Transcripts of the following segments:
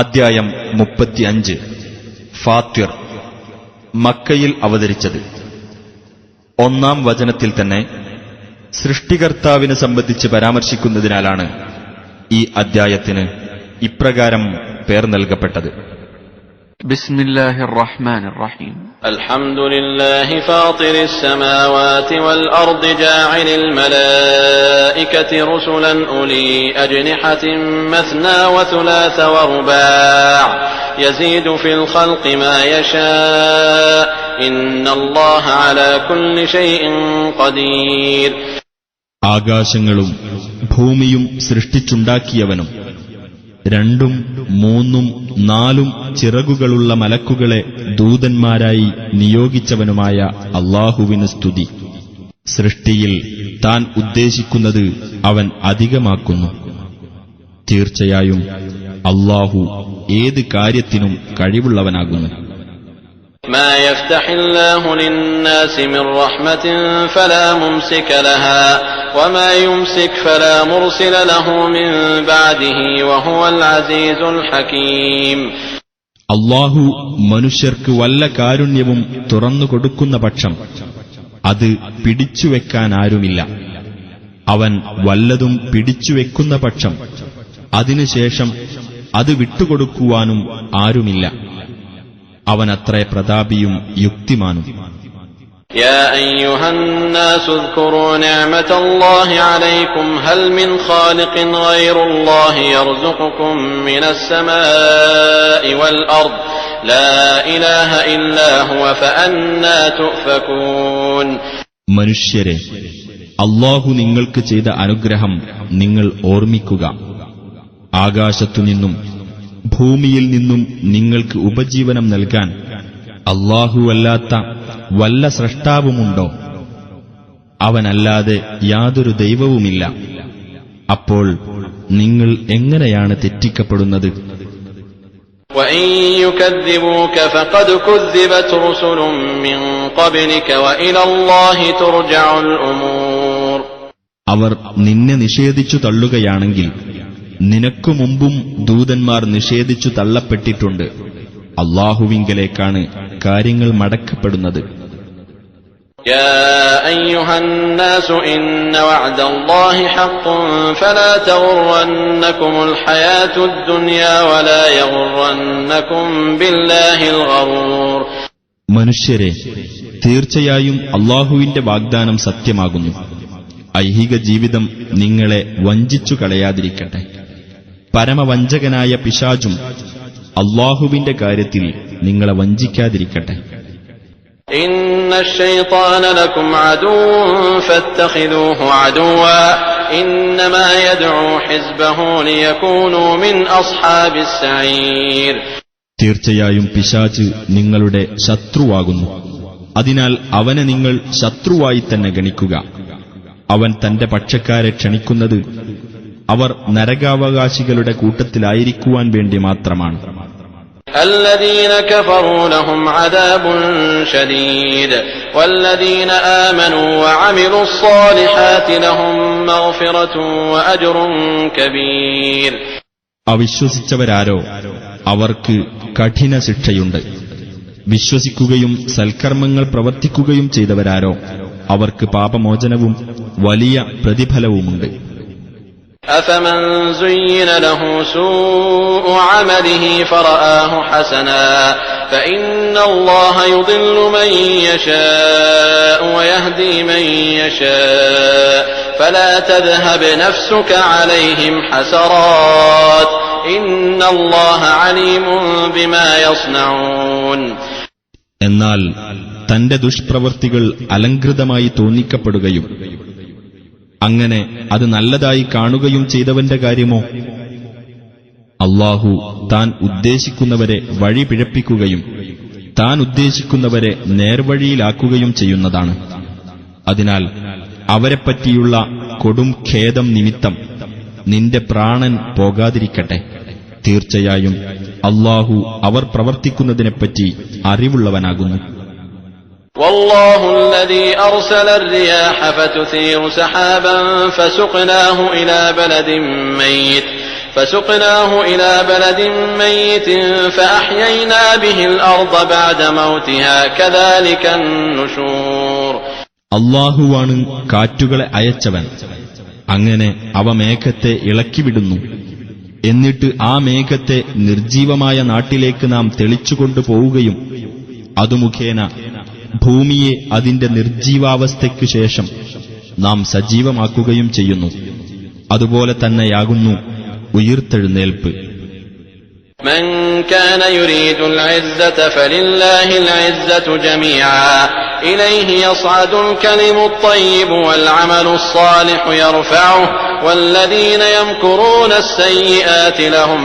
അദ്ധ്യായം 35 ഫാത്തിർ. മക്കയിൽ അവതരിച്ചത്. 1-ാം വചനത്തിൽ തന്നെ സൃഷ്ടികർത്താവിനെ സംബന്ധിച്ച് പരാമർശിക്കുന്നതിനാലാണ് ഈ അദ്ധ്യായത്തിന് ഇപ്രകാരം പേർ നൽകപ്പെട്ടത്. ബിസ്മില്ലാഹിർ റഹ്മാനിർ റഹീം. അൽഹംദുലില്ലാഹി ഫാത്തിറിസ് സമാവാതി വൽ അർദി ജാഇലിൽ മലായികതി റുസുലൻ ഉലി അജ്നിഹതിൻ മസ്നാ വസുലാസ വറുബാ യസീദു ഫിൽ ഖൽഖി മാ യശാ ഇന്നല്ലാഹ അലാ കുല്ലി ഷൈഇൻ ഖദീർ. ആകാശങ്ങളും ഭൂമിയും സൃഷ്ടിച്ചുണ്ടാക്കിയവനും 2, 3, 4 ചിറകുകളുള്ള മലക്കുകളെ ദൂതന്മാരായി നിയോഗിച്ചവനുമായ അല്ലാഹുവിന് സ്തുതി. സൃഷ്ടിയിൽ താൻ ഉദ്ദേശിക്കുന്നത് അവൻ അധികമാക്കുന്നു. തീർച്ചയായും അല്ലാഹു ഏത് കാര്യത്തിനും കഴിവുള്ളവനാകുന്നു. ما يفتح الله للناس من رحمة فلا ممسك لها وما يمسك فلا مرسل له من بعده وهو العزيز الحكيم. അല്ലാഹു മനുഷ്യർക്ക് വല്ല കാരുണ്യവും തുറന്നുകൊടുക്കുന്ന പക്ഷം അത് പിടിച്ചുവെക്കാൻ ആരുമില്ല. അവൻ വല്ലതും പിടിച്ചുവെക്കുന്ന പക്ഷം അതിനുശേഷം അത് വിട്ടുകൊടുക്കുവാനും ആരുമില്ല. അവനത്രേ പ്രതാപിയും യുക്തിമാനും. يا أيها الناس اذكروا نعمة الله عليكم هل من خالق غير الله يرزقكم من السماء والأرض لا إله إلا هو فأنى تؤفكون. മനുഷ്യരെ, അല്ലാഹു നിങ്ങൾക്ക് ചെയ്ത അനുഗ്രഹം നിങ്ങൾ ഓർമ്മിക്കുക. ആകാശത്തുനിന്നും ഭൂമിയിൽ നിന്നും നിങ്ങൾക്ക് ഉപജീവനം നൽകാൻ അല്ലാഹുവല്ലാത്ത വല്ല സ്രഷ്ടാവുമുണ്ടോ? അവനല്ലാതെ യാതൊരു ദൈവവുമില്ല. അപ്പോൾ നിങ്ങൾ എങ്ങനെയാണ് തെറ്റിക്കപ്പെടുന്നത്? وَإِن يُكَذِّبُوكَ فَقَدْ كُذِّبَتْ رُسُلٌ مِّن قَبْلِكَ وَإِلَى اللَّهِ تُرْجَعُ الْأُمُورُ. അവർ നിന്നെ നിഷേധിച്ചു തള്ളുകയാണെങ്കിൽ നിനക്കു മുമ്പും ദൂതന്മാർ നിഷേധിച്ചു തള്ളപ്പെട്ടിട്ടുണ്ട്. അല്ലാഹുവിങ്കലേക്കാണ് കാര്യങ്ങൾ മടക്കപ്പെടുന്നത്. يا أيها الناس إن وعد الله حق فلا تغرنكم الحياة الدنيا ولا يغرنكم بالله الغرور. മനുഷ്യരെ, തീർച്ചയായും അല്ലാഹുവിന്റെ വാഗ്ദാനം സത്യമാകുന്നു. ഐഹിക ജീവിതം നിങ്ങളെ വഞ്ചിച്ചു കളയാതിരിക്കട്ടെ. പരമവഞ്ചകനായ പിശാചും അല്ലാഹുവിന്റെ കാര്യത്തിൽ നിങ്ങളെ വഞ്ചിക്കാതിരിക്കട്ടെ. إن الشيطان لكم عدو فاتخذوه عدوا إنما يدعو حزبه ليكونوا من أصحاب السعير. തീർച്ചയായും പിശാച് നിങ്ങളുടെ ശത്രുവാകുന്നു. അതിനാൽ അവനെ നിങ്ങൾ ശത്രുവായി തന്നെ ഗണിക്കുക. അവൻ തന്റെ പക്ഷക്കാരെ ക്ഷണിക്കുന്നത് അവർ നരകാവകാശികളുടെ കൂട്ടത്തിലായിരിക്കുവാൻ വേണ്ടി മാത്രമാണ്. الذين كفروا لهم عذاب شديد والذين آمنوا وعملوا الصالحات لهم مغفرة وأجر كبير. അവിശ്വസിച്ചവരാരോ അവർക്ക് കഠിന ശിക്ഷയുണ്ട്. വിശ്വസിക്കുകയും സൽക്കർമ്മങ്ങൾ പ്രവർത്തിക്കുകയും ചെയ്തവരാരോ അവർക്ക് പാപമോചനവും വലിയ പ്രതിഫലവുമുണ്ട്. أفمن زين له سوء عمله فرآه حسنا فإن الله يضل من يشاء ويهدي من يشاء فلا تذهب نفسك عليهم حسرات إن الله عليم بما يصنعون. എന്നാൽ തന്റെ ദുഷ്പ്രവൃത്തികൾ അലങ്കൃതമായി തോന്നിക്കപ്പെടുകയും അങ്ങനെ അത് നല്ലതായി കാണുകയും ചെയ്തവന്റെ കാര്യമോ? അല്ലാഹു താൻ ഉദ്ദേശിക്കുന്നവരെ വഴി പിഴപ്പിക്കുകയും താൻ ഉദ്ദേശിക്കുന്നവരെ നേർവഴിയിലാക്കുകയും ചെയ്യുന്നതാണ്. അതിനാൽ അവരെപ്പറ്റിയുള്ള കൊടും ഖേദം നിമിത്തം നിന്റെ പ്രാണൻ പോകാതിരിക്കട്ടെ. തീർച്ചയായും അല്ലാഹു അവർ പ്രവർത്തിക്കുന്നതിനെപ്പറ്റി അറിവുള്ളവനാകുന്നു. والله الذي أرسل الرياح فتثير سحابا فسقناه إلى بلد ميت فسقناه إلى بلد ميت فأحيينا به الأرض بعد موتها كذلك النشور. അല്ലാഹുവാണ് കാറ്റുകളെ അയച്ചവൻ. അങ്ങനെ അവ മേഘത്തെ ഇളക്കിവിടുന്നു. എന്നിട്ട് ആ മേഘത്തെ നിർജീവമായ നാട്ടിലേക്ക് നാം തെളിച്ചുകൊണ്ടു പോവുകയും അതു മുഖേന ഭൂമിയെ അതിന്റെ നിർജീവാവസ്ഥയ്ക്കു ശേഷം നാം സജീവമാക്കുകയും ചെയ്യുന്നു. അതുപോലെ തന്നെയാകുന്നു ഉയിർത്തെഴുന്നേൽപ്പ്. من كان يريد العزة فلله العزة جميعا إليه يصعد الكلم الطيب والعمل الصالح يرفعه والذين يمكرون السيئات لهم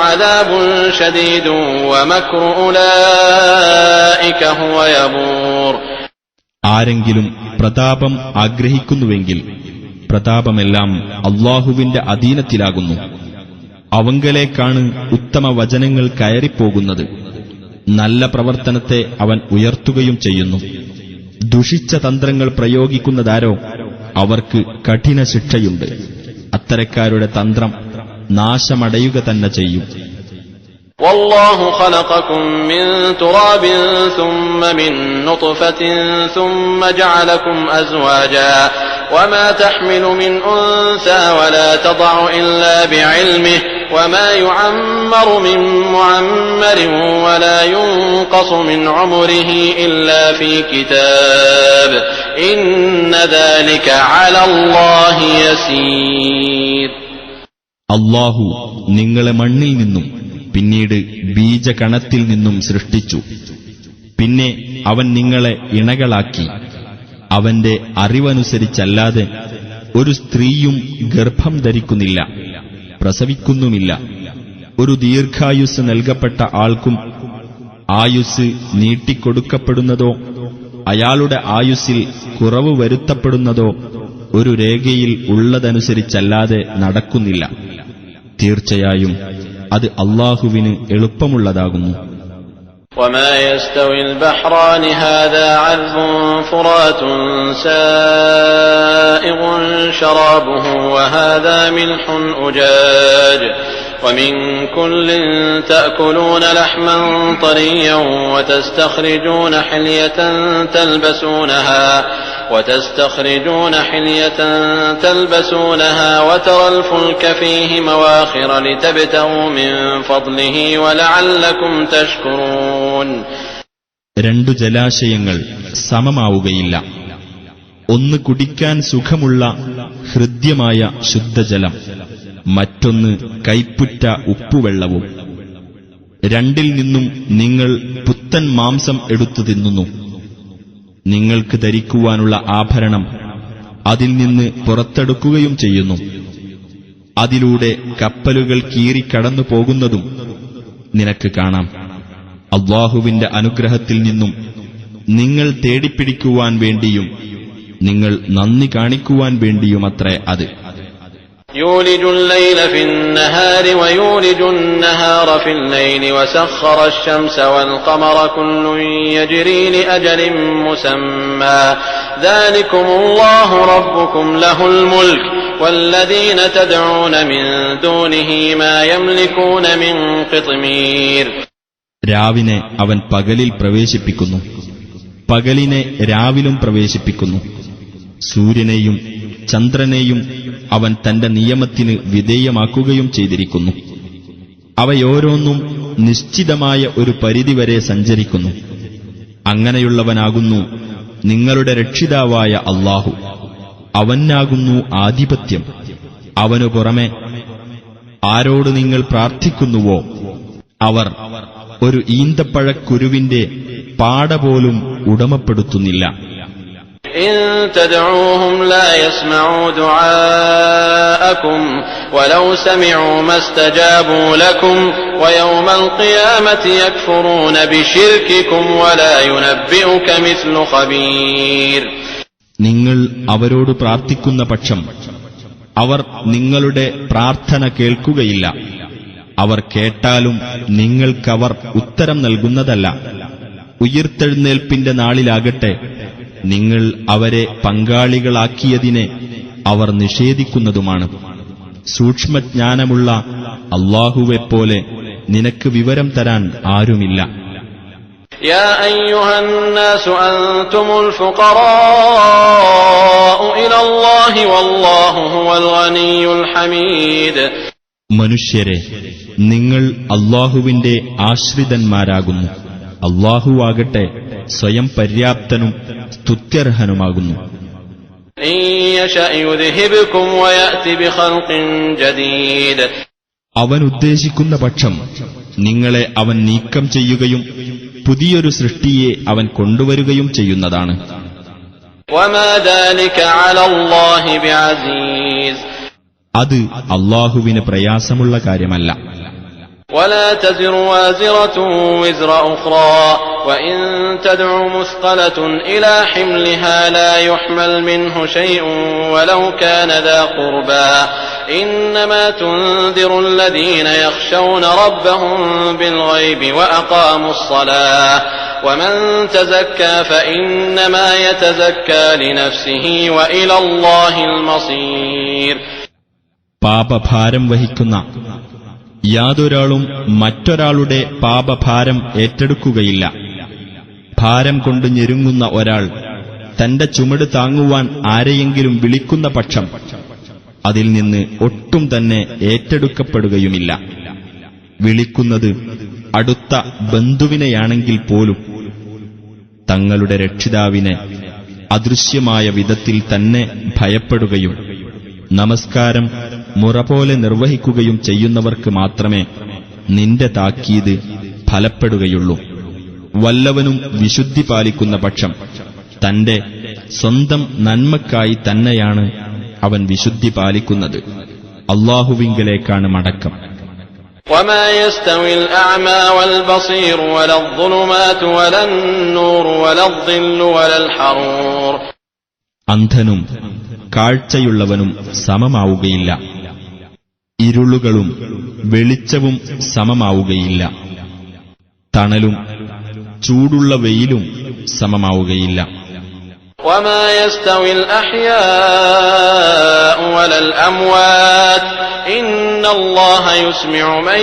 عذاب شديد ومكر أولئك هو يبور. ആരെങ്കിലും പ്രതാപം ആഗ്രഹിക്കുന്നുവെങ്കിൽ പ്രതാപമെല്ലാം അല്ലാഹുവിന്റെ അധീനത്തിലാകുന്നു. അവങ്കലേക്കാണ് ഉത്തമ വചനങ്ങൾ കയറിപ്പോകുന്നത്. നല്ല പ്രവർത്തനത്തെ അവൻ ഉയർത്തുകയും ചെയ്യുന്നു. ദുഷിച്ച തന്ത്രങ്ങൾ പ്രയോഗിക്കുന്നതാരോ അവർക്ക് കഠിന ശിക്ഷയുണ്ട്. അത്തരക്കാരുടെ തന്ത്രം നാശമടയുക തന്നെ ചെയ്യും. والله خلقكم من تراب ثم من نطفة ثم جعلكم أزواجا وما تحمل من أنثى ولا تضع إلا بعلمه وما يعمر من معمر ولا ينقص من عمره إلا في كتاب إن ذلك على الله يسير. അല്ലാഹു നിങ്ങളെ മണ്ണിൽ നിന്നും പിന്നീട് ബീജകണത്തിൽ നിന്നും സൃഷ്ടിച്ചു. പിന്നെ അവൻ നിങ്ങളെ ഇണകളാക്കി. അവന്റെ അറിവനുസരിച്ചല്ലാതെ ഒരു സ്ത്രീയും ഗർഭം ധരിക്കുന്നില്ല, പ്രസവിക്കുന്നുമില്ല. ഒരു ദീർഘായുസ് നൽകപ്പെട്ട ആൾക്കും ആയുസ് നീട്ടിക്കൊടുക്കപ്പെടുന്നതോ അയാളുടെ ആയുസ്സിൽ കുറവ് വരുത്തപ്പെടുന്നതോ ഒരു രേഖയിൽ ഉള്ളതനുസരിച്ചല്ലാതെ നടക്കുന്നില്ല. തീർച്ചയായും അത് അല്ലാഹുവിന് എളുപ്പമുള്ളതാകുന്നു. وما يستوي البحران هذا عذب فرات سائغ شرابه وهذا ملح أجاج ومن كل تأكلون لحما طريا وتستخرجون حلية تلبسونها وترى الفلك فيه مواخر لتبتغوا من فضله ولعلكم تشكرون. രണ്ടു ജലാശയങ്ങൾ സമമാവുകയില്ല. ഒന്ന് കുടിക്കാൻ സുഖമുള്ള ഹൃദ്യമായ ശുദ്ധജലം, മറ്റൊന്ന് കൈപ്പുറ്റ ഉപ്പുവെള്ളവും. രണ്ടിൽ നിന്നും നിങ്ങൾ പുത്തൻ മാംസം എടുത്തു തിന്നുന്നു. നിങ്ങൾക്ക് ധരിക്കുവാനുള്ള ആഭരണം അതിൽ നിന്ന് പുറത്തെടുക്കുകയും ചെയ്യുന്നു. അതിലൂടെ കപ്പലുകൾ കീറിക്കടന്നു പോകുന്നതും നിനക്ക് കാണാം. അല്ലാഹുവിന്റെ അനുഗ്രഹത്തിൽ നിന്നും നിങ്ങൾ തേടിപ്പിടിക്കുവാൻ വേണ്ടിയും നിങ്ങൾ നന്ദി കാണിക്കുവാൻ വേണ്ടിയുമത്രേ അത്. يولج الليل في النهار ويولج النهار في الليل وسخر الشمس والقمر كل يجري لأجل مسمى ذلكم الله ربكم له الملك والذين تدعون من دونه ما يملكون من قطمير. രാവിനെ അവൻ പകലിൽ പ്രവേശിപ്പിക്കുന്നു, പകലിനെ രാവിലും പ്രവേശിപ്പിക്കുന്നു. സൂര്യനെയും ചന്ദ്രനെയും അവൻ തന്റെ നിയമത്തിന് വിധേയമാക്കുകയും ചെയ്തിരിക്കുന്നു. അവയോരോന്നും നിശ്ചിതമായ ഒരു പരിധിവരെ സഞ്ചരിക്കുന്നു. അങ്ങനെയുള്ളവനാകുന്നു നിങ്ങളുടെ രക്ഷിതാവായ അല്ലാഹു. അവനാകുന്നു ആധിപത്യം. അവനു പുറമെ ആരോട് നിങ്ങൾ പ്രാർത്ഥിക്കുന്നുവോ അവർ ഒരു ഈന്തപ്പഴക്കുരുവിന്റെ പാടപോലും ഉടമപ്പെടുത്തുന്നില്ല. إن تدعوهم لا يسمعوا دعاءكم ولو سمعوا ما استجابوا لكم ويوم القيامة يكفرون بشرككم ولا ينبئك مثل خبير. നിങ്ങൾ അവരോട് പ്രാർത്ഥിക്കുന്ന പക്ഷം അവർ നിങ്ങളുടെ പ്രാർത്ഥന കേൾക്കുകയില്ല. അവർ കേട്ടാലും നിങ്ങൾക്കവർ ഉത്തരം നൽകുന്നതല്ല. ഉയിർത്തെഴുന്നേൽപ്പിന്റെ നാളിലാകട്ടെ നിങ്ങൾ അവരെ പങ്കാളികളാക്കിയതിനെ അവർ നിഷേധിക്കുന്നതുമാണ്. സൂക്ഷ്മജ്ഞാനമുള്ള അല്ലാഹുവെപ്പോലെ നിനക്ക് വിവരം തരാൻ ആരുമില്ല. يا أيها الناس أنتم الفقراء إلى الله والله هو الغني الحميد. മനുഷ്യരെ, നിങ്ങൾ അല്ലാഹുവിന്റെ ആശ്രിതന്മാരാകുന്നു. അല്ലാഹുവാകട്ടെ സ്വയം പര്യാപ്തനും സ്തുത്യർഹനുമാകുന്നു. إن يشأ يذهبكم ويأتي بخلق جديد. അവൻ ഉദ്ദേശിക്കുന്ന പക്ഷം നിങ്ങളെ അവൻ നീക്കം ചെയ്യുകയും പുതിയൊരു സൃഷ്ടിയെ അവൻ കൊണ്ടുവരികയും ചെയ്യുന്നതാണ്. وما ذلك على الله بعزيز. അത് അല്ലാഹുവിന് പ്രയാസമുള്ള കാര്യമല്ല. ولا تزر وازرة وزر أخرى وإن تدع مثقلة إلى حملها لا يحمل منه شيء ولو كان ذا قربى إنما تنذر الذين يخشون ربهم بالغيب وأقاموا الصلاة ومن تزكى فإنما يتزكى لنفسه وإلى الله المصير. പാപഭാരം വഹിക്കുന്ന യാതൊരാളും മറ്റൊരാളുടെ പാപഭാരം ഏറ്റെടുക്കുകയില്ല. ഭാരം കൊണ്ട് ഞെരുങ്ങുന്ന ഒരാൾ തന്റെ ചുമട് താങ്ങുവാൻ ആരെയെങ്കിലും വിളിക്കുന്ന പക്ഷം അതിൽ നിന്ന് ഒട്ടും തന്നെ ഏറ്റെടുക്കപ്പെടുകയുമില്ല. വിളിക്കുന്നത് അടുത്ത ബന്ധുവിനെയാണെങ്കിൽ പോലും തങ്ങളുടെ രക്ഷിതാവിനെ അദൃശ്യമായ വിധത്തിൽ തന്നെ ഭയപ്പെടുകയും നമസ്കാരം മുറപോലെ നിർവഹിക്കുകയും ചെയ്യുന്നവർക്ക് മാത്രമേ നിന്റെ താക്കീത് ഫലപ്പെടുകയുള്ളൂ. വല്ലവനും വിശുദ്ധി പാലിക്കുന്ന പക്ഷം തന്റെ സ്വന്തം നന്മക്കായി തന്നെയാണ് അവൻ വിശുദ്ധി പാലിക്കുന്നത്. അല്ലാഹുവിങ്കലേക്കാണ് മടക്കം. وما يستوي الأعمى والبصير ولا الظلمات ولا النور ولا الظل ولا الحرور. അന്ധനും കാഴ്ചയുള്ളവനും സമമാവുകയില്ല. ഇരുളുകളും വെളിച്ചവും സമമാവുകയില്ല. തണലും ചൂടുള്ള വെയിലും സമമാവുകയില്ല. وما يستوي الأحياء ولا الأموات إن الله يسمع من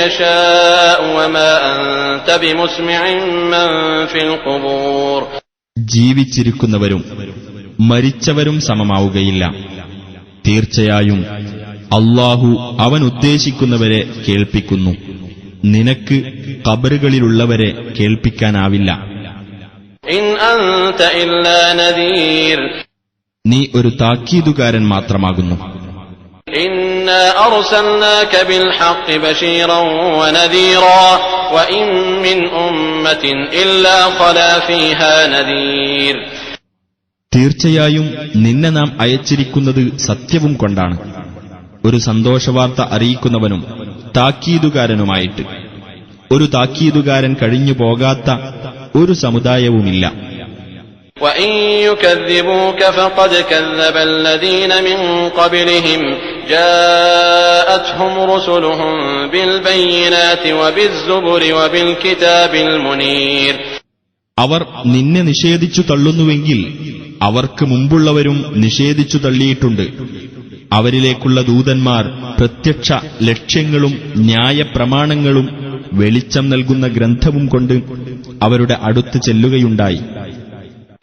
يشاء وما أنت بمسمع من في القبور. ജീവിച്ചിരിക്കുന്നവരും മരിച്ചവരും സമമാവുകയില്ല. തീർച്ചയായും അല്ലാഹു അവൻ ഉദ്ദേശിക്കുന്നവരെ കേൾപ്പിക്കുന്നു. നിനക്ക് ഖബറുകളിലുള്ളവരെ കേൾപ്പിക്കാനാവില്ല. ഇൻ അൻത ഇല്ലാ നദീർ. നീ ഒരു താക്കീതുകാരൻ മാത്രമാകുന്നു. ഇന്നാ അർസൽനാക ബിൽ ഹഖ് ബശീറൻ വനദീറാ വഇൻ മിൻ ഉമ്മത്തിൻ ഇല്ലാ ഖലാ ഫീഹാ നദീർ. തീർച്ചയായും നിന്നെ നാം അയച്ചിരിക്കുന്നത് സത്യവും കൊണ്ടാണ്, ഒരു സന്തോഷവാർത്ത അറിയിക്കുന്നവനും താക്കീതുകാരനുമായിട്ട്. ഒരു താക്കീതുകാരൻ കഴിഞ്ഞു പോകാത്ത ഒരു സമുദായവുമില്ല. وَإِن يُكَذِّبُوكَ فَقَدْ كَذَّبَ الَّذِينَ مِن قَبْلِهِمْ جَاءَتْهُمْ رُسُلُهُم بِالْبَيِّنَاتِ وَبِالزُّبُرِ وَبِالْكِتَابِ الْمُنِيرِ. അവർ നിന്നെ നിഷേധിച്ചു തള്ളുന്നുവെങ്കിൽ അവർക്ക് മുമ്പുള്ളവരും നിഷേധിച്ചു തള്ളിയിട്ടുണ്ട്. അവരിലേക്കുള്ള ദൂതന്മാർ പ്രത്യക്ഷ ലക്ഷ്യങ്ങളും ന്യായപ്രമാണങ്ങളും വെളിച്ചം നൽകുന്ന ഗ്രന്ഥവും കൊണ്ട് അവരുടെ അടുത്ത് ചെല്ലുകയുണ്ടായി.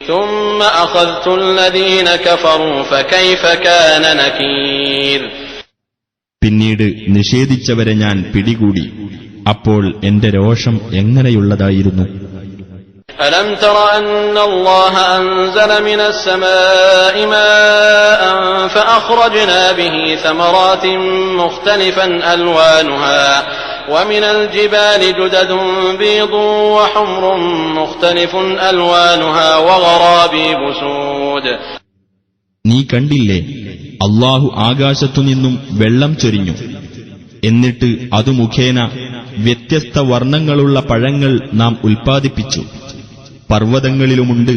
ثُمَّ أَخَذْتُ الَّذِينَ كَفَرُوا فَكَيْفَ كَانَ نَكِيرِ. പിന്നീട് നിഷേധിച്ചവരെ ഞാൻ പിടികൂടി. അപ്പോൾ എന്റെ രോഷം എങ്ങനെയുള്ളതായിരുന്നു. أَلَمْ تَرَ أَنَّ اللَّهَ أَنزَلَ مِنَ السَّمَاءِ مَاءً فَأَخْرَجْنَا بِهِ ثَمَرَاتٍ مُخْتَلِفًا أَلْوَانُهَا وَمِنَ الْجِبَالِ جُدَدٌ بِيضٌ وَحُمْرٌ مُخْتَلِفٌ أَلْوَانُهَا وَغَرَابِيبُ سُودٌ. നീ കണ്ടില്ലേ, അല്ലാഹു ആകാശത്തുനിന്നും വെള്ളം ചൊരിഞ്ഞു. എന്നിട്ട് അതു മുഖേന വ്യത്യസ്ത വർണ്ണങ്ങളുള്ള പഴങ്ങൾ നാം ഉൽപ്പാദിപ്പിച്ചു. പർവ്വതങ്ങളിലുമുണ്ട്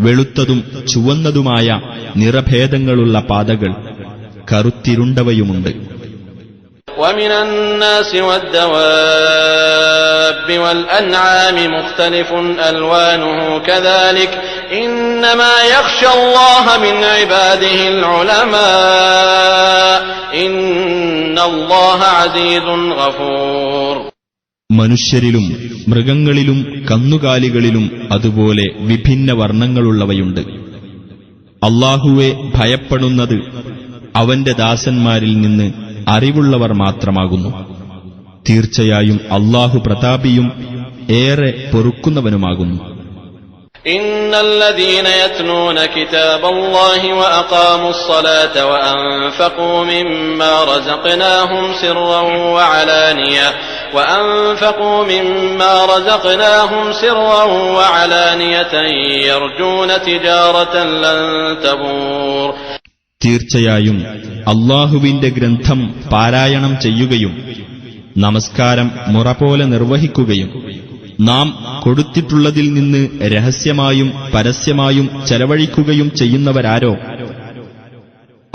വെളുത്തതും ചുവന്നതുമായ നിറഭേദങ്ങളുള്ള പാതകൾ, കറുത്തിരുണ്ടവയുമുണ്ട്. ومن الناس والدواب والأنعام مختلف ألوانه كذلك إنما يخشى الله من عباده العلماء إن الله عزيز غفور. മനുഷ്യരിലും മൃഗങ്ങളിലും കന്നുകാലികളിലും അതുപോലെ വിഭിന്ന വർണ്ണങ്ങളുള്ളവയുണ്ട്. അല്ലാഹുവെ ഭയപ്പെടുന്നത് അവന്റെ ദാസന്മാരിൽ നിന്ന് അറിവുള്ളവർ മാത്രമാകുന്നു. തീർച്ചയായും അല്ലാഹു പ്രതാപിയും ഏറെ പൊറുക്കുന്നവനുമാകുന്നു. ഇന്നല്ലദീന യത്ലൂന കിതാബല്ലാഹി വഅഖാമുസ് സ്വലാത വഅൻഫഖൂ മിമ്മാ റസഖ്നാഹും സിർറൻ വഅലാനിയതൻ യർജൂന തിജാറതൻ ലൻ തബൂർ. തീർച്ചയായും അല്ലാഹുവിന്റെ ഗ്രന്ഥം പാരായണം ചെയ്യുകയും നമസ്കാരം മുറപോലെ നിർവഹിക്കുകയും നാം കൊടുത്തിട്ടുള്ളതിൽ നിന്ന് രഹസ്യമായും പരസ്യമായും ചെലവഴിക്കുകയും ചെയ്യുന്നവരാരോ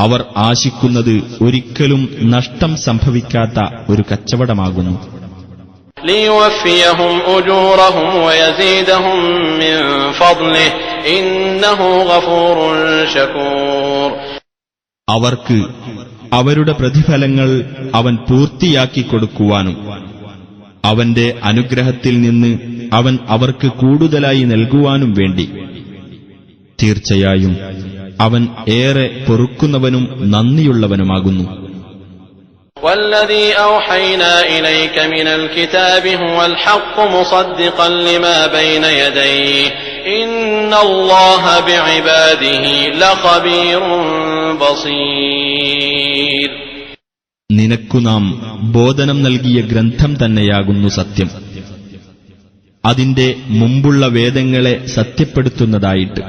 അവർ ആശിക്കുന്നത് ഒരിക്കലും നഷ്ടം സംഭവിക്കാത്ത ഒരു കച്ചവടമാകുന്നു. ലിയുവഫിയഹും ഉജൂറഹും വയസീദഹും മിൻ ഫദ്ലിഹി ഇന്നഹു ഗഫൂറുൻ ശകൂർ. അവർക്ക് അവരുടെ പ്രതിഫലങ്ങൾ അവൻ പൂർത്തിയാക്കി കൊടുക്കുവാനും അവന്റെ അനുഗ്രഹത്തിൽ നിന്ന് അവൻ അവർക്ക് കൂടുതലായി നൽകുവാനും വേണ്ടി തീർച്ചയായും അവൻ ഏറെ പൊറുക്കുന്നവനും നന്ദിയുള്ളവനുമാകുന്നു. والذي أوحينا إليك من الكتاب هو الحق مصدقا لما بين يديه إن الله بعباده لخبير بصير. നിനക്കു നാം ബോധനം നൽകിയ ഗ്രന്ഥം തന്നെയാകുന്നു സത്യം, അതിന്റെ മുമ്പുള്ള വേദങ്ങളെ സത്യപ്പെടുത്തുന്നതായിട്ട്.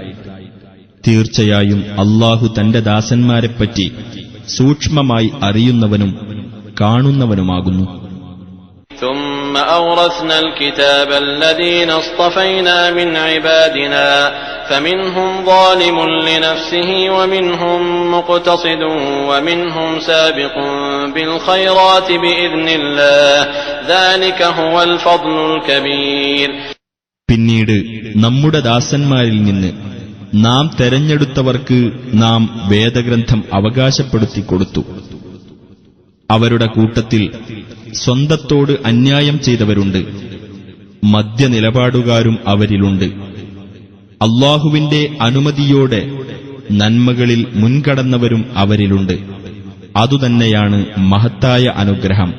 തീർച്ചയായും അല്ലാഹു തന്റെ ദാസന്മാരെപ്പറ്റി സൂക്ഷ്മമായി അറിയുന്നവനും കാണുന്നവനുമാകുന്നു. ثم أورثنا الكتاب الذين اصطفينا من عبادنا فمنهم ظالم لنفسه ومنهم مقتصد ومنهم سابق بالخيرات بإذن الله ذلك هو الفضل الكبير. പിന്നീട് നമ്മുടെ ദാസന്മാരിൽ നിന്ന് നാം തെരഞ്ഞെടുത്തവർക്ക് നാം വേദഗ്രന്ഥം അവകാശപ്പെടുത്തി കൊടുത്തു. അവരുടെ കൂട്ടത്തിൽ സ്വന്തത്തോട് അന്യായം ചെയ്തവരുണ്ട്, മധ്യനിലപാടുകാരും അവരിലുണ്ട്. അല്ലാഹുവിന്റെ അനുമതിയോടെ നന്മകളിൽ മുൻകടന്നവരും അവരിലുണ്ട്. അതുതന്നെയാണ് മഹത്തായ അനുഗ്രഹം.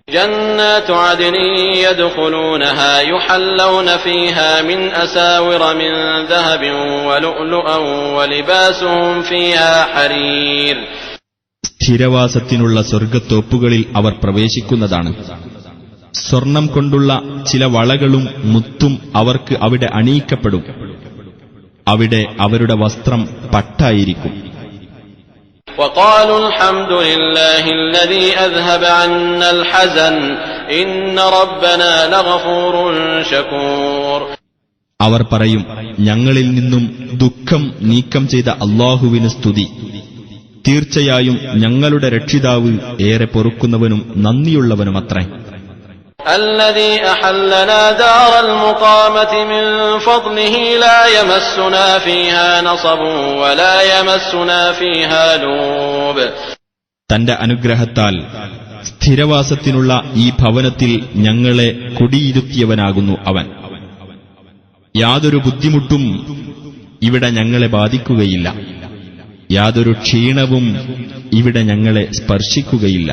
جنات عدن يدخلونها يحلون فيها من أساور من ذهب ولؤلؤا ولباسهم فيها حرير. സ്ഥിരവാസത്തിനുള്ള സ്വർഗ്ഗത്തോപ്പുകളിൽ അവർ പ്രവേശിക്കുന്നതാണ്. സ്വർണം കൊണ്ടുള്ള ചില വളകളും മുത്തും അവർക്ക് അവിടെ അണിയിക്കപ്പെടും. അവിടെ അവരുടെ വസ്ത്രം പട്ടായിരിക്കും. وقالوا الحمد لله الذي أذهب عنا الحزن إن ربنا لغفور شكور. അവർ പറയും, ഞങ്ങളിൽ നിന്നും ദുഃഖം നീക്കം ചെയ്ത അല്ലാഹുവിന് സ്തുതി. തീർച്ചയായും ഞങ്ങളുടെ രക്ഷിതാവ് ഏറെ പൊറുക്കുന്നവനും നന്ദിയുള്ളവനുമത്രേ. الذي أحلنا دار المقامة من فضله لا يمسنا فيها نصب ولا يمسنا فيها لوب. തന്റെ അനുഗ്രഹത്താൽ സ്ഥിരവാസത്തിനുള്ള ഈ ഭവനത്തിൽ ഞങ്ങളെ കുടിയിരുത്തിയവനാകുന്നു അവൻ. യാതൊരു ബുദ്ധിമുട്ടും ഇവിടെ ഞങ്ങളെ ബാധിക്കുകയില്ല, യാതൊരു ക്ഷീണവും ഇവിടെ ഞങ്ങളെ സ്പർശിക്കുകയില്ല.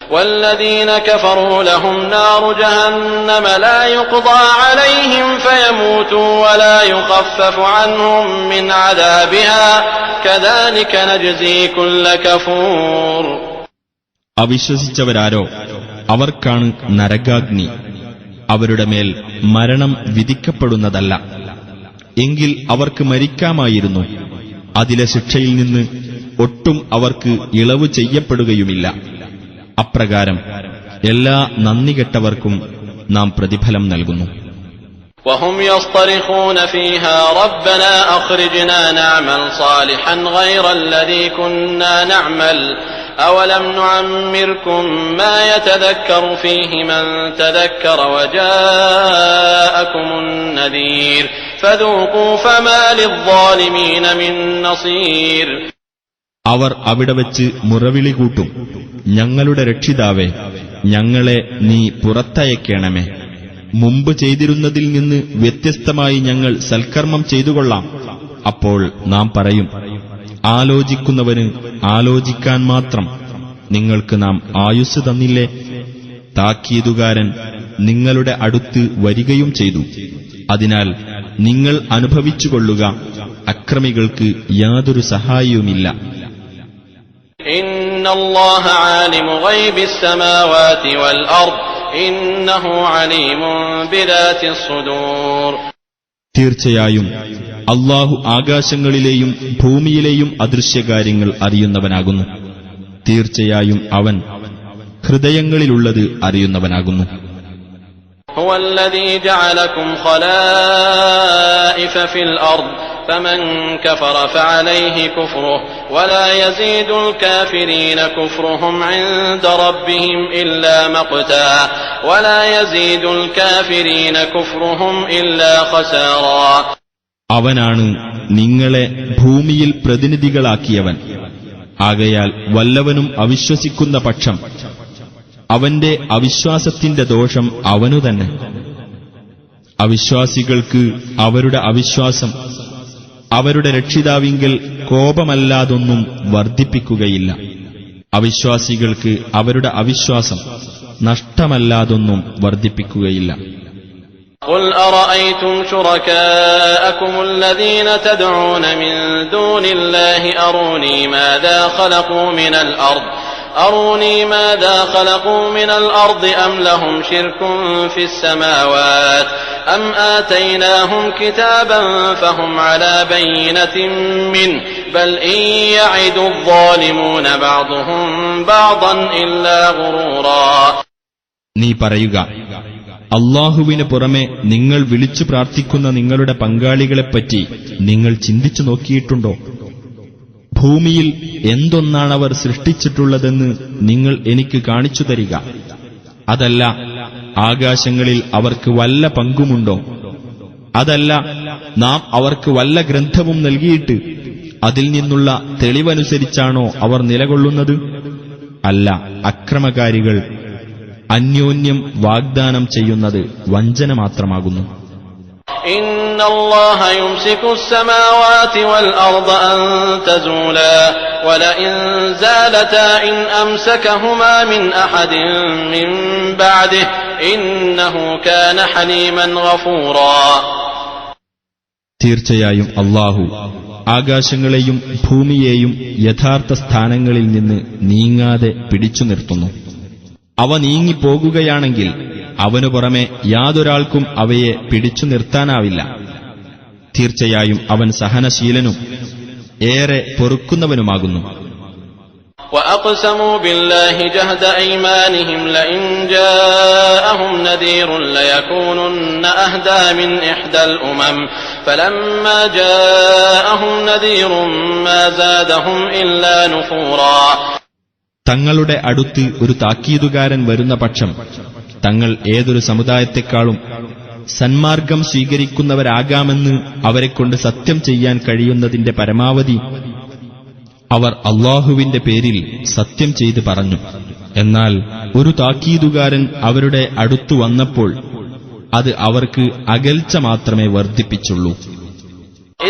والذين كفروا لهم نار جهنم لا يقضى عليهم فيموتوا ولا يخفف عنهم من عذابها كذلك نجزي كل كفور. അവിശ്വസിച്ചവരാരോ അവർക്കാണ് നരകാഗ്നി. അവരുടെ മേൽ മരണം വിധിക്കപ്പെടുന്നതല്ല. എങ്കിൽ അവർക്ക് മരിക്കാമായിരുന്നു. അതിലെ ശിക്ഷയിൽ നിന്ന് ഒട്ടും അവർക്ക് ഇളവ് ചെയ്യപ്പെടുകയുമില്ല. അപ്രകാരം എല്ലാ നന്ദികെട്ടവർക്കും നാം പ്രതിഫലം നൽകുന്നു. وهم يصطرخون فيها ربنا أخرجنا نعمل صالحا غير الذي كنا نعمل أولم نعمركم ما يتذكر فيه من تذكر وجاءكم النذير فذوقوا فما للظالمين من نصير. അവർ അവിടെ വച്ച് മുറവിളി കൂട്ടും, ഞങ്ങളുടെ രക്ഷിതാവേ, ഞങ്ങളെ നീ പുറത്തയക്കണമേ. മുമ്പ് ചെയ്തിരുന്നതിൽ നിന്ന് വ്യത്യസ്തമായി ഞങ്ങൾ സൽക്കർമ്മം ചെയ്തുകൊള്ളാം. അപ്പോൾ നാം പറയും, ആലോചിക്കുന്നവന് ആലോചിക്കാൻ മാത്രം നിങ്ങൾക്ക് നാം ആയുസ് തന്നില്ലേ? താക്കീതുകാരൻ നിങ്ങളുടെ അടുത്ത് വരികയും ചെയ്തു. അതിനാൽ നിങ്ങൾ അനുഭവിച്ചുകൊള്ളുക, അക്രമികൾക്ക് യാതൊരു സഹായവുമില്ല. ഇന്നല്ലാഹ ആലിമു ഗൈബിസ് സമാവാതി വൽ അർദ് ഇന്നഹു അലീമുൻ ബിദാതിസ് സുദൂർ. തീർച്ചയായും അല്ലാഹു ആകാശങ്ങളിലെയും ഭൂമിയിലെയും അദൃശ്യകാര്യങ്ങൾ അറിയുന്നവനാകുന്നു. തീർച്ചയായും അവൻ ഹൃദയങ്ങളിലുള്ളത് അറിയുന്നവനാകുന്നു. ഹുവല്ലദീ ജഅലകും ഖലായിഫ ഫിൽ അർദ് فمن كفر فعليه كفره ولا يزيد الكافرين كفرهم عند ربهم إلا مقتا ولا يزيد الكافرين كفرهم إلا خسارا. അവനാണ് നിങ്ങളെ ഭൂമിയിൽ പ്രതിനിധികളാക്കിയവൻ. ആകയാൽ വല്ലവനും അവിശ്വസിക്കുന്ന പക്ഷം അവന്റെ അവിശ്വാസത്തിന്റെ ദോഷം അവനു തന്നെ. അവിശ്വാസികൾക്ക് അവരുടെ അവിശ്വാസം അവരുടെ രക്ഷിതാവിങ്കൽ കോപമല്ലാതൊന്നും വർദ്ധിപ്പിക്കുകയില്ല. അവിശ്വാസികൾക്ക് അവരുടെ അവിശ്വാസം നഷ്ടമല്ലാതൊന്നും വർദ്ധിപ്പിക്കുകയില്ല. قل أرأيتم شركاءكم الذين تدعون من دون الله أروني ماذا خلقوا من الأرض أم لهم شرك في السماوات أم آتيناهم كتابا فهم على بينة منه بل إن يعد الظالمون بعضهم بعضا إلا غرورا. നീ പറയുക, അല്ലാഹുവിന് പുറമെ നിങ്ങൾ വിളിച്ചു പ്രാർത്ഥിക്കുന്ന നിങ്ങളുടെ പങ്കാളികളെപ്പറ്റി നിങ്ങൾ ചിന്തിച്ചു നോക്കിയിട്ടുണ്ടോ? ഭൂമിയിൽ എന്തൊന്നാണവർ സൃഷ്ടിച്ചിട്ടുള്ളതെന്ന് നിങ്ങൾ എനിക്ക് കാണിച്ചു തരിക. അതല്ല ആകാശങ്ങളിൽ അവർക്ക് വല്ല പങ്കുമുണ്ടോ? അതല്ല നാം അവർക്ക് വല്ല ഗ്രന്ഥവും നൽകിയിട്ട് അതിൽ നിന്നുള്ള തെളിവനുസരിച്ചാണോ അവർ നിലകൊള്ളുന്നത്? അല്ല, അക്രമകാരികൾ അന്യോന്യം വാഗ്ദാനം ചെയ്യുന്നത് വഞ്ചന മാത്രമാകുന്നു. ഇന്നല്ലാഹ യുംസികുസ് സമാവാതി വൽ അർദ അൻ തസൂലാ വലഇൻ സാലതാ ഇൻ അംസകഹുമാ മിൻ അഹദിൻ മിൻ ബഅദിഹി ഇന്നഹു കാന ഹലീമൻ ഗഫൂറാ. തീർച്ചയായും അല്ലാഹു ആകാശങ്ങളെയും ഭൂമിയെയും യഥാർത്ഥ സ്ഥാനങ്ങളിൽ നിന്ന് നീങ്ങാതെ പിടിച്ചു നിർത്തുന്നു. അവ നീങ്ങിപ്പോകുകയാണെങ്കിൽ അവനു പുറമെ യാതൊരാൾക്കും അവയെ പിടിച്ചു നിർത്താനാവില്ല. തീർച്ചയായും അവൻ സഹനശീലനും ഏറെ പൊറുക്കുന്നവനുമാകുന്നു. وَأَقْسَمُوا بِاللَّهِ جَهْدَ أَيْمَانِهِمْ لَئِنْ جَاءَهُمْ نَذِيرٌ لَيَكُونُنَّ أَهْدَىٰ مِنْ إِحْدَى الْأُمَمِ فَلَمَّا جَاءَهُمْ نَذِيرٌ مَا زَادَهُمْ إِلَّا نُفُورًا. തങ്ങളുടെ അടുത്ത് ഒരു താക്കീതുകാരൻ വരുന്ന പക്ഷം തങ്ങൾ ഏതൊരു സമുദായത്തെക്കാളും സന്മാർഗം സ്വീകരിക്കുന്നവരാകാമെന്ന് അവരെക്കൊണ്ട് സത്യം ചെയ്യാൻ കഴിയുന്നതിന്റെ പരമാവധി അവർ അല്ലാഹുവിന്റെ പേരിൽ സത്യം ചെയ്ത് പറഞ്ഞു. എന്നാൽ ഒരു താക്കീതുകാരൻ അവരുടെ അടുത്തു വന്നപ്പോൾ അത് അവർക്ക് അകൽച്ച മാത്രമേ വർദ്ധിപ്പിച്ചുള്ളൂ.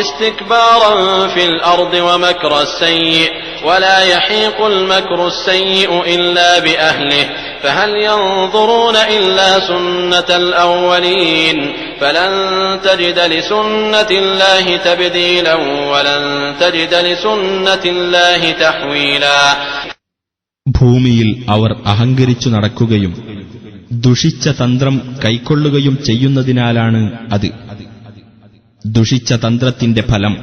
استكبارا في الأرض ومكر السيء ولا يحيق المكر السيء إلا بأهله فهل ينظرون إلا سنة الأولين فلن تجد لسنة الله تبديلا ولن تجد لسنة الله تحويلا. ഭൂമിയിൽ അവർ അഹങ്കരിച്ചു നടക്കുകയും ദുഷിച്ച തന്ത്രം കൈക്കൊള്ളുകയും ചെയ്യുന്നതിനാലാണ് അത്. ദുഷിച്ച തന്ത്രത്തിന്റെ ഫലം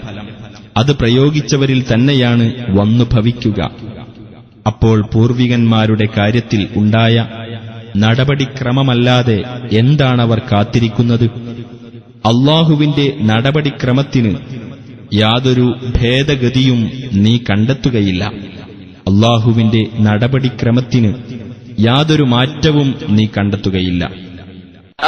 അത് പ്രയോഗിച്ചവരിൽ തന്നെയാണ് വന്നു ഭവിക്കുക. അപ്പോൾ പൂർവികന്മാരുടെ കാര്യത്തിൽ ഉണ്ടായ നടപടിക്രമമല്ലാതെ എന്താണവർ കാത്തിരിക്കുന്നത്? അല്ലാഹുവിന്റെ നടപടിക്രമത്തിന് യാതൊരു ഭേദഗതിയും നീ കണ്ടെത്തുകയില്ല. അല്ലാഹുവിന്റെ നടപടിക്രമത്തിന് യാതൊരു മാറ്റവും നീ കണ്ടെത്തുകയില്ല.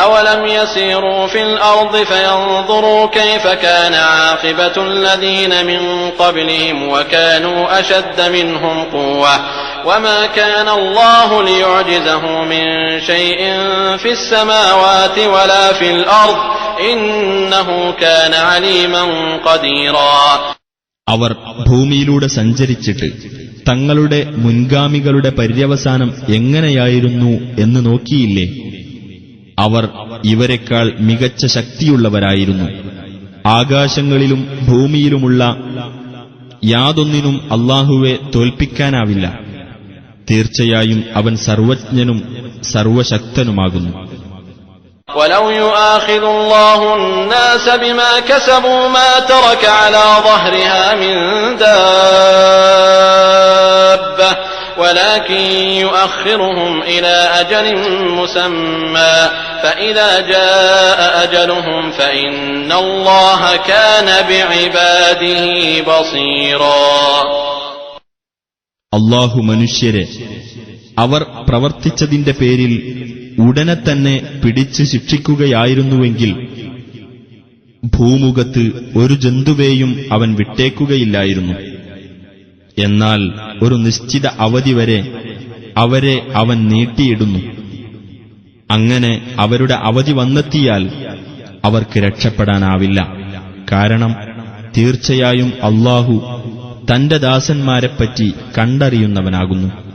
أولم يسيروا في الأرض فينظروا كيف كان عاقبة الذين من قبلهم وكانوا أشد منهم قوة وما كان الله ليعجزه من شيء في السماوات ولا في الأرض إنه كان عليما قديرا. അവർ ഭൂമിയിലൂടെ സഞ്ചരിച്ചിട്ട് തങ്ങളുടെ മുൻഗാമികളുടെ പര്യവസാനം എങ്ങനെയായിരുന്നു എന്ന് നോക്കിയില്ലേ? അവർ ഇവരെക്കാൾ മികച്ച ശക്തിയുള്ളവരായിരുന്നു. ആകാശങ്ങളിലും ഭൂമിയിലുമുള്ള യാതൊന്നിനും അല്ലാഹുവെ തോൽപ്പിക്കാനാവില്ല. തീർച്ചയായും അവൻ സർവജ്ഞനും സർവശക്തനുമാകുന്നു. ولو يؤاخذ الله الناس بما كسبوا ما ترك على ظهرها من دابة ولكن يؤخرهم إلى أجل مسمى فإذا جاء أجلهم فإن الله كان بعباده بصيرا. അല്ലാഹു മനുഷ്യരെ അവർ പ്രവർത്തിച്ചതിന്റെ പേരിൽ ഉടനെ തന്നെ പിടിച്ച് ശിക്ഷിക്കുകയായിരുന്നുവെങ്കിൽ ഭൂമുഖത്ത് ഒരു ജന്തുവേയും അവൻ വിട്ടേക്കുകയില്ലായിരുന്നു. എന്നാൽ ഒരു നിശ്ചിത അവധി വരെ അവരെ അവൻ നീട്ടിയിടുന്നു. അങ്ങനെ അവരുടെ അവധി വന്നെത്തിയാൽ അവർക്ക് രക്ഷപ്പെടാനാവില്ല. കാരണം തീർച്ചയായും അല്ലാഹു തന്റെ ദാസന്മാരെപ്പറ്റി കണ്ടറിയുന്നവനാകുന്നു.